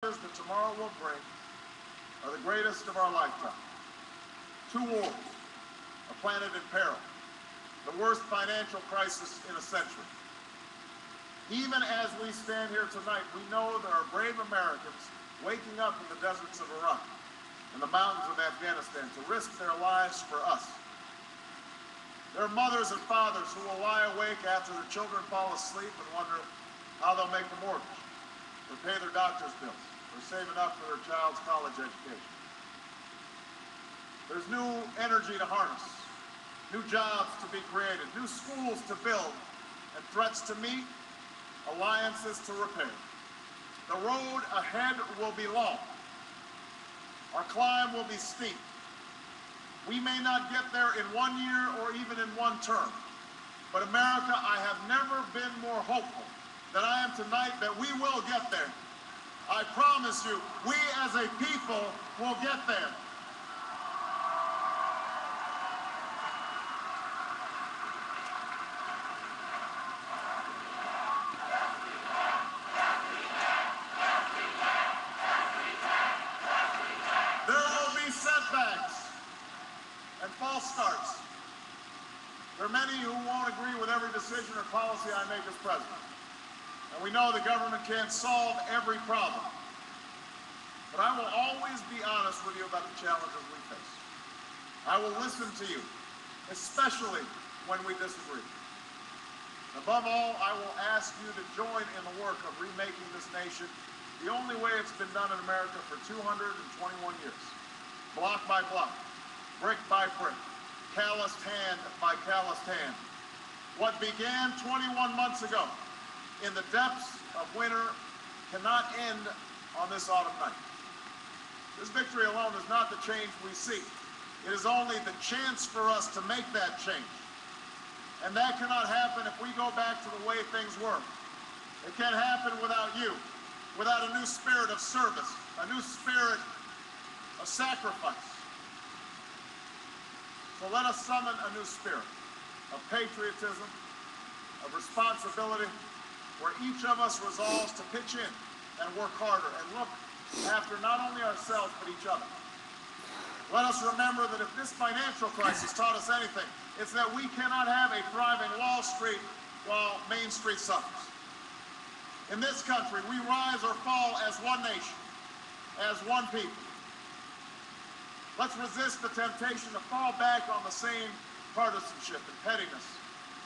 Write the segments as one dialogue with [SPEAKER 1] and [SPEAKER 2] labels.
[SPEAKER 1] that tomorrow will bring are the greatest of our lifetime. 2 wars, a planet in peril, the worst financial crisis in a century. Even as we stand here tonight, we know there are brave Americans waking up in the deserts of Iraq and the mountains of Afghanistan to risk their lives for us. There are mothers and fathers who will lie awake after their children fall asleep and wonder how they'll make the mortgage, or pay their doctor's bills, or save enough for their child's college education. There's new energy to harness, new jobs to be created, new schools to build, and threats to meet, alliances to repair. The road ahead will be long. Our climb will be steep. We may not get there in 1 year or even in 1 term, but America, I have never been more hopeful than I am tonight that we will get there. I promise you, we as a people will get there. There will be setbacks and false starts. There are many who won't agree with every decision or policy I make as president. And we know the government can't solve every problem. But I will always be honest with you about the challenges we face. I will listen to you, especially when we disagree. Above all, I will ask you to join in the work of remaking this nation the only way it's been done in America for 221 years. Block by block, brick by brick, calloused hand by calloused hand. What began 21 months ago in the depths of winter cannot end on this autumn night. This victory alone is not the change we seek. It is only the chance for us to make that change. And that cannot happen if we go back to the way things were. It can't happen without you, without a new spirit of service, a new spirit of sacrifice. So let us summon a new spirit of patriotism, of responsibility, where each of us resolves to pitch in and work harder and look after not only ourselves but each other. Let us remember that if this financial crisis taught us anything, it's that we cannot have a thriving Wall Street while Main Street suffers. In this country, we rise or fall as one nation, as one people. Let's resist the temptation to fall back on the same partisanship and pettiness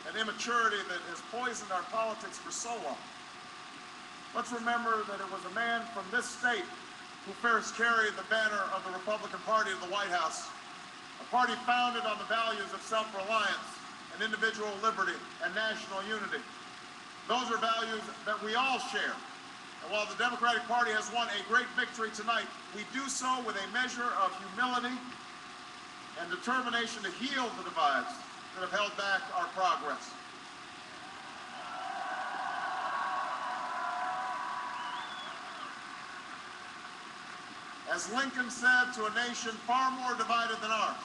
[SPEAKER 1] and immaturity that has poisoned our politics for so long. Let's remember that it was a man from this state who first carried the banner of the Republican Party in the White House, a party founded on the values of self-reliance and individual liberty and national unity. Those are values that we all share. And while the Democratic Party has won a great victory tonight, we do so with a measure of humility and determination to heal the divides that have held back our progress. As Lincoln said to a nation far more divided than ours,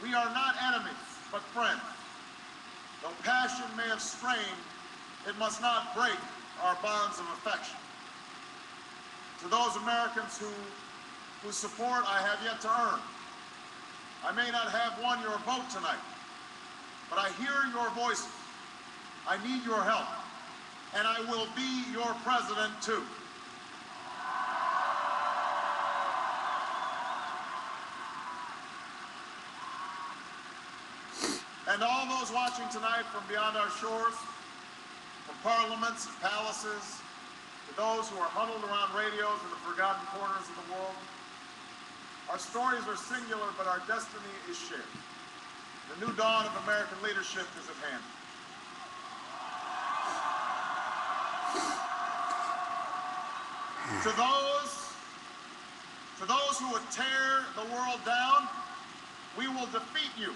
[SPEAKER 1] we are not enemies, but friends. Though passion may have strained, it must not break our bonds of affection. To those Americans whose support I have yet to earn, I may not have won your vote tonight, but I hear your voices. I need your help, and I will be your president too. And all those watching tonight from beyond our shores, from parliaments and palaces, to those who are huddled around radios in the forgotten corners of the world, our stories are singular, but our destiny is shared. The new dawn of American leadership is at hand. To those who would tear the world down, we will defeat you.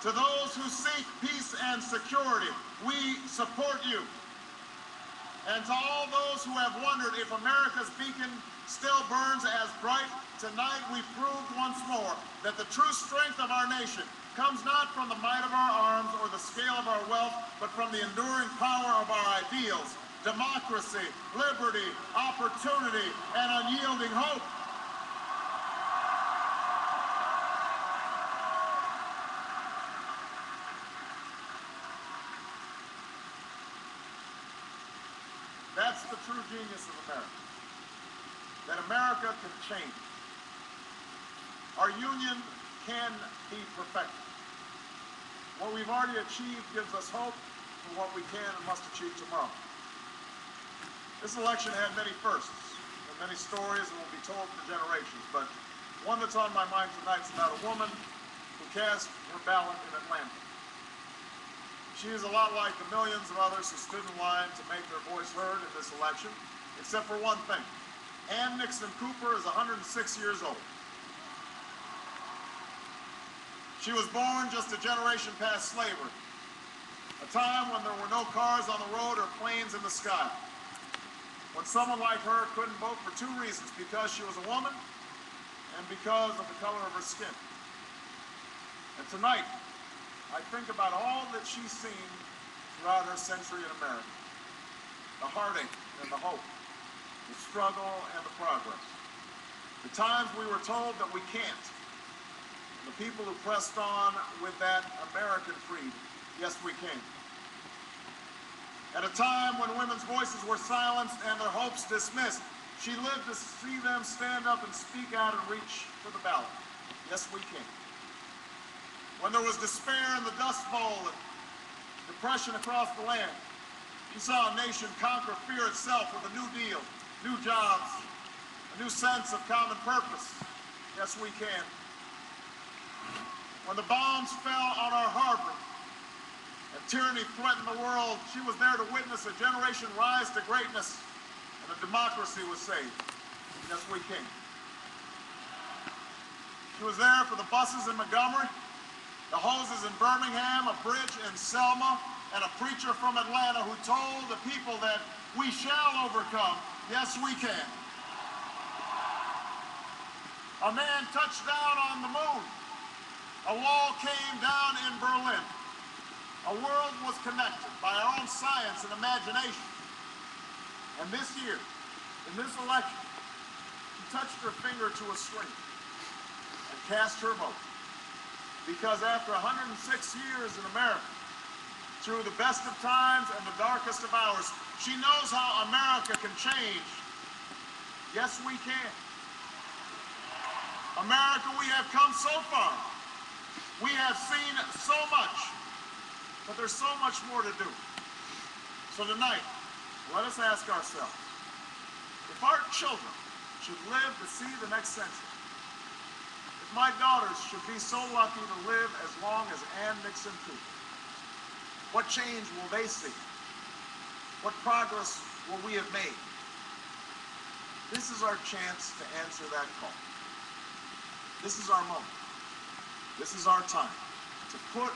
[SPEAKER 1] To those who seek peace and security, we support you. And to all those who have wondered if America's beacon still burns as bright, tonight we proved once more that the true strength of our nation comes not from the might of our arms or the scale of our wealth, but from the enduring power of our ideals, democracy, liberty, opportunity, and unyielding hope. That's the true genius of America, that America can change. Our union can be perfected. What we've already achieved gives us hope for what we can and must achieve tomorrow. This election had many firsts and many stories that will be told for generations, but one that's on my mind tonight is about a woman who cast her ballot in Atlanta. She is a lot like the millions of others who stood in line to make their voice heard in this election, except for one thing. Ann Nixon Cooper is 106 years old. She was born just a generation past slavery, a time when there were no cars on the road or planes in the sky, when someone like her couldn't vote for two reasons: because she was a woman and because of the color of her skin. And tonight, I think about all that she's seen throughout her century in America. The heartache and the hope, the struggle and the progress. The times we were told that we can't. And the people who pressed on with that American creed, yes, we can. At a time when women's voices were silenced and their hopes dismissed, she lived to see them stand up and speak out and reach for the ballot. Yes, we can. When there was despair in the Dust Bowl and depression across the land, she saw a nation conquer fear itself with a new deal, new jobs, a new sense of common purpose. Yes, we can. When the bombs fell on our harbor and tyranny threatened the world, she was there to witness a generation rise to greatness and a democracy was saved. Yes, we can. She was there for the buses in Montgomery, the hoses in Birmingham, a bridge in Selma, and a preacher from Atlanta who told the people that we shall overcome. Yes, we can. A man touched down on the moon. A wall came down in Berlin. A world was connected by our own science and imagination. And this year, in this election, she touched her finger to a string and cast her vote. Because after 106 years in America, through the best of times and the darkest of hours, she knows how America can change. Yes, we can. America, we have come so far. We have seen so much, but there's so much more to do. So tonight, let us ask ourselves, if our children should live to see the next century, my daughters should be so lucky to live as long as Ann Nixon Cooper, what change will they see? What progress will we have made? This is our chance to answer that call. This is our moment. This is our time to put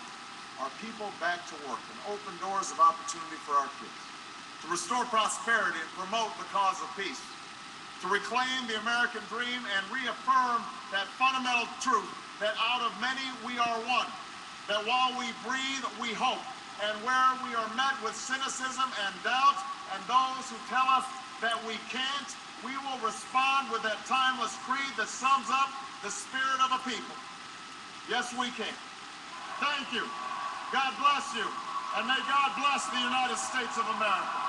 [SPEAKER 1] our people back to work and open doors of opportunity for our kids, to restore prosperity and promote the cause of peace, to reclaim the American dream and reaffirm that fundamental truth that out of many we are one, that while we breathe, we hope, and where we are met with cynicism and doubt, and those who tell us that we can't, we will respond with that timeless creed that sums up the spirit of a people. Yes, we can. Thank you. God bless you, and may God bless the United States of America.